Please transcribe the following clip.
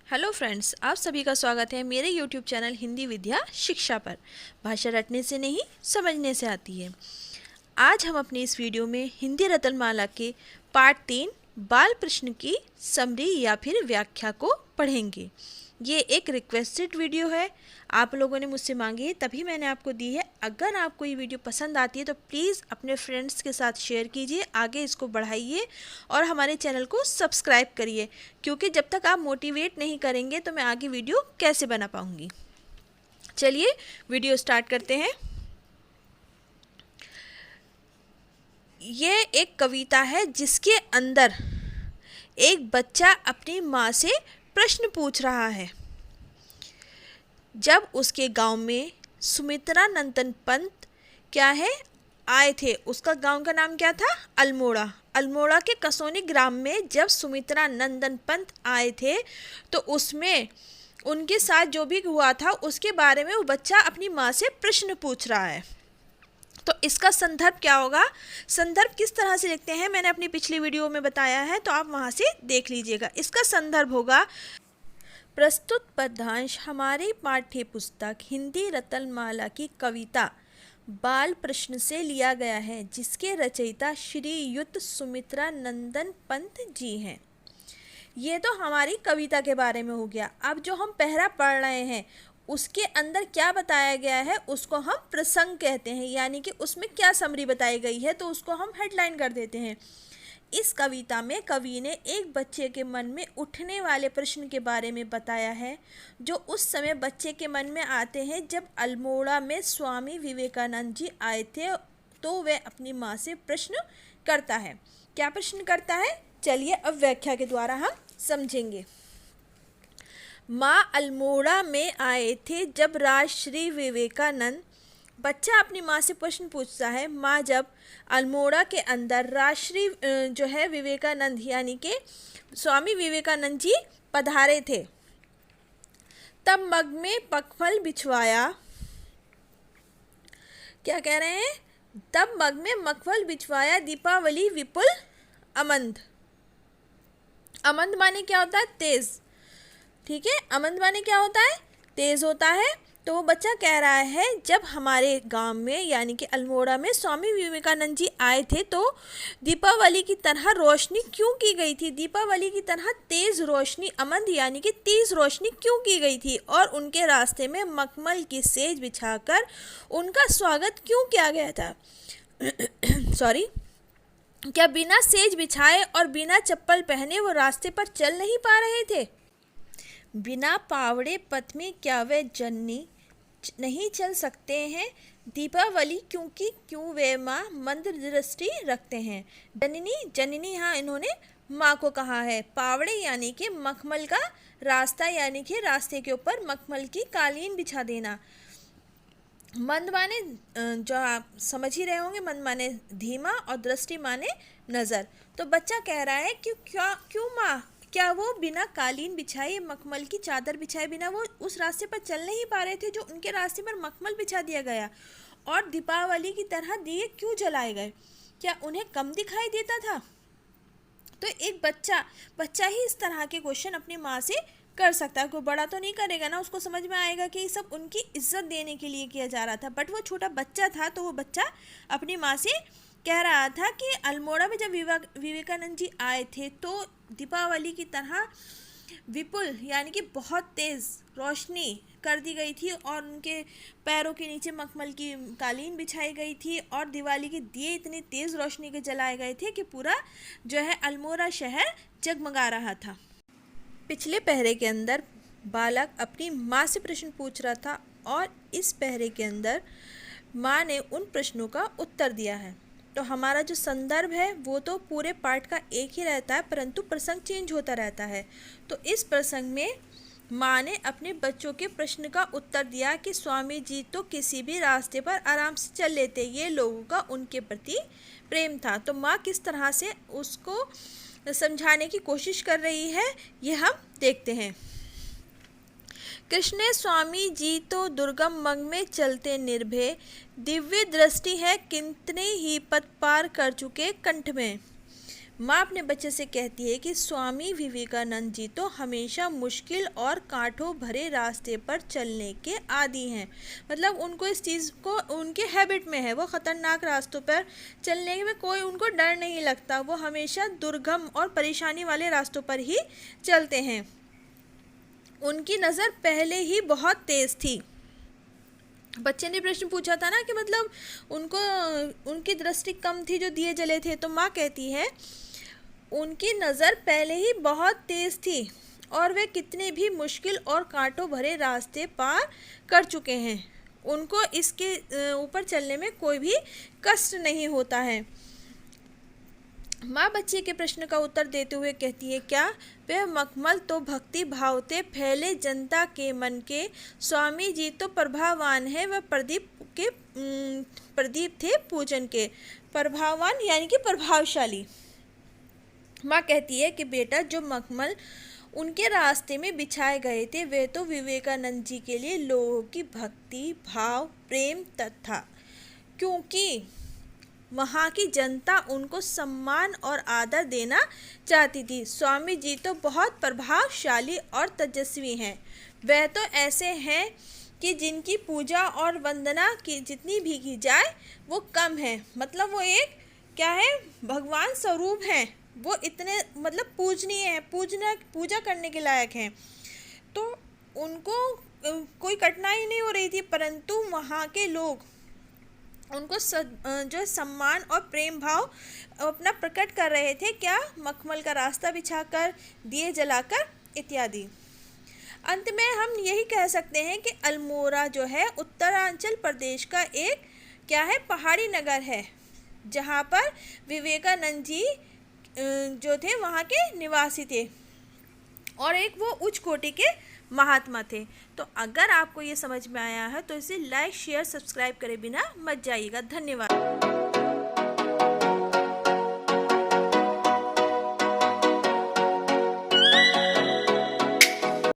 Hello friends, आप सभी का स्वागत है मेरे YouTube चैनल हिंदी विद्या शिक्षा पर। भाषा रटने से नहीं, समझने से आती है। आज हम अपने इस वीडियो में हिंदी रत्नमाला के पार्ट 3 बाल प्रश्न की समरी या फिर व्याख्या को पढ़ेंगे। ये एक रिक्वेस्टेड वीडियो है, आप लोगों ने मुझसे मांगी है तभी मैंने आपको दी है। अगर आपको ये वीडियो पसंद आती है तो प्लीज़ अपने फ्रेंड्स के साथ शेयर कीजिए, आगे इसको बढ़ाइए और हमारे चैनल को सब्सक्राइब करिए, क्योंकि जब तक आप मोटिवेट नहीं करेंगे तो मैं आगे वीडियो कैसे बना पाऊँगी। चलिए वीडियो स्टार्ट करते हैं। ये एक कविता है जिसके अंदर एक बच्चा अपनी माँ से प्रश्न पूछ रहा है। जब उसके गांव में सुमित्रा नंदन पंत क्या है आए थे, उसका गांव का नाम क्या था? अल्मोड़ा। अल्मोड़ा के कसोनी ग्राम में जब सुमित्रा नंदन पंत आए थे तो उसमें उनके साथ जो भी हुआ था उसके बारे में वो बच्चा अपनी माँ से प्रश्न पूछ रहा है। तो इसका संदर्भ क्या होगा, संदर्भ किस तरह से लिखते हैं मैंने अपनी पिछली वीडियो में बताया है, तो आप वहाँ से देख लीजिएगा। इसका संदर्भ होगा, प्रस्तुत पद्यांश हमारी पाठ्य पुस्तक हिंदी रत्नमाला की कविता बाल प्रश्न से लिया गया है, जिसके रचयिता श्रीयुत सुमित्रा नंदन पंत जी हैं। ये तो हमारी कविता के बारे में हो गया। अब जो हम पहरा पढ़ रहे हैं उसके अंदर क्या बताया गया है उसको हम प्रसंग कहते हैं, यानी कि उसमें क्या समरी बताई गई है तो उसको हम हेडलाइन कर देते हैं। इस कविता में कवि ने एक बच्चे के मन में उठने वाले प्रश्न के बारे में बताया है, जो उस समय बच्चे के मन में आते हैं जब अल्मोड़ा में स्वामी विवेकानंद जी आए थे। तो वह अपनी माँ से प्रश्न करता है। क्या प्रश्न करता है, चलिए अब व्याख्या के द्वारा हम समझेंगे। माँ अल्मोड़ा में आए थे जब राजश्री विवेकानंद, बच्चा अपनी माँ से प्रश्न पूछता है, माँ जब अल्मोड़ा के अंदर राजश्री जो है विवेकानंद यानी कि स्वामी विवेकानंद जी पधारे थे, तब मग में मखमल बिछवाया। क्या कह रहे हैं? तब मग में मखमल बिछवाया दीपावली विपुल अमंद। अमंद माने क्या होता है? तेज। ठीक है, अमंद माने क्या होता है? तेज होता है। तो वो बच्चा कह रहा है जब हमारे गांव में यानी कि अल्मोड़ा में स्वामी विवेकानंद जी आए थे तो दीपावली की तरह रोशनी क्यों की गई थी? दीपावली की तरह तेज रोशनी, अमंद यानी कि तेज रोशनी क्यों की गई थी? और उनके रास्ते में मखमल की सेज बिछाकर उनका स्वागत क्यों किया गया था? सॉरी, क्या बिना सेज बिछाए और बिना चप्पल पहने वो रास्ते पर चल नहीं पा रहे थे? बिना पावड़े पथ में क्या वे जननी नहीं चल सकते हैं? दीपावली क्योंकि क्यों वे माँ मंद दृष्टि रखते हैं? जननी, जननी यहाँ इन्होंने माँ को कहा है। पावड़े यानी कि मखमल का रास्ता, यानी कि रास्ते के ऊपर मखमल की कालीन बिछा देना। मंद माने जो आप समझ ही रहे होंगे, मंद माने धीमा और दृष्टि माने नज़र। तो बच्चा कह रहा है कि क्यों माँ, क्या वो बिना कालीन बिछाए, मखमल की चादर बिछाए बिना वो उस रास्ते पर चल नहीं पा रहे थे जो उनके रास्ते पर मखमल बिछा दिया गया? और दीपावली की तरह दिए क्यों जलाए गए? क्या उन्हें कम दिखाई देता था? तो एक बच्चा ही इस तरह के क्वेश्चन अपनी माँ से कर सकता है। कोई बड़ा तो नहीं करेगा ना, उसको समझ में आएगा कि ये सब उनकी इज्जत देने के लिए किया जा रहा था। बट वो छोटा बच्चा था तो वो बच्चा अपनी माँ से कह रहा था कि अल्मोड़ा में जब विवेकानंद जी आए थे तो दीपावली की तरह विपुल यानी कि बहुत तेज़ रोशनी कर दी गई थी और उनके पैरों के नीचे मखमल की कालीन बिछाई गई थी और दिवाली के दिए इतनी तेज़ रोशनी के जलाए गए थे कि पूरा जो है अल्मोड़ा शहर जगमगा रहा था। पिछले पहरे के अंदर बालक अपनी माँ से प्रश्न पूछ रहा था और इस पहरे के अंदर माँ ने उन प्रश्नों का उत्तर दिया है। तो हमारा जो संदर्भ है वो तो पूरे पाठ का एक ही रहता है, परंतु प्रसंग चेंज होता रहता है। तो इस प्रसंग में माँ ने अपने बच्चों के प्रश्न का उत्तर दिया कि स्वामी जी तो किसी भी रास्ते पर आराम से चल लेते, ये लोगों का उनके प्रति प्रेम था। तो माँ किस तरह से उसको समझाने की कोशिश कर रही है ये हम देखते हैं। कृष्ण स्वामी जी तो दुर्गम मग में चलते निर्भय, दिव्य दृष्टि है कितने ही पथ पार कर चुके कंठ में। माँ अपने बच्चे से कहती है कि स्वामी विवेकानंद जी तो हमेशा मुश्किल और कांटों भरे रास्ते पर चलने के आदी हैं। मतलब उनको इस चीज़ को उनके हैबिट में है, वो ख़तरनाक रास्तों पर चलने में कोई उनको डर नहीं लगता, वो हमेशा दुर्गम और परेशानी वाले रास्तों पर ही चलते हैं। उनकी नज़र पहले ही बहुत तेज़ थी। बच्चे ने प्रश्न पूछा था ना कि मतलब उनको उनकी दृष्टि कम थी जो दिए जले थे, तो माँ कहती है उनकी नज़र पहले ही बहुत तेज़ थी और वे कितने भी मुश्किल और कांटों भरे रास्ते पार कर चुके हैं, उनको इसके ऊपर चलने में कोई भी कष्ट नहीं होता है। माँ बच्चे के प्रश्न का उत्तर देते हुए कहती है क्या वह मखमल तो भक्ति भाव से फैले जनता के मन के, स्वामी जी तो प्रभावान है, वह प्रदीप थे पूजन के। प्रभावान यानी कि प्रभावशाली। माँ कहती है कि बेटा जो मखमल उनके रास्ते में बिछाए गए थे वे तो विवेकानंद जी के लिए लोगों की भक्ति भाव प्रेम तथा, क्योंकि वहाँ की जनता उनको सम्मान और आदर देना चाहती थी। स्वामी जी तो बहुत प्रभावशाली और तेजस्वी हैं, वह तो ऐसे हैं कि जिनकी पूजा और वंदना की जितनी भी की जाए वो कम है। मतलब वो एक क्या है, भगवान स्वरूप हैं, वो इतने मतलब पूजनीय है, पूजा करने के लायक हैं। तो उनको कोई कठिनाई नहीं हो रही थी, परंतु वहाँ के लोग उनको जो सम्मान और प्रेम भाव अपना प्रकट कर रहे थे, क्या मखमल का रास्ता बिछाकर, दिए जलाकर इत्यादि। अंत में हम यही कह सकते हैं कि अल्मोड़ा जो है उत्तरांचल प्रदेश का एक क्या है, पहाड़ी नगर है, जहाँ पर विवेकानंद जी जो थे वहाँ के निवासी थे और एक वो उच्च कोटि के महात्मा थे। तो अगर आपको ये समझ में आया है तो इसे लाइक शेयर सब्सक्राइब करे बिना मत जाइएगा। धन्यवाद।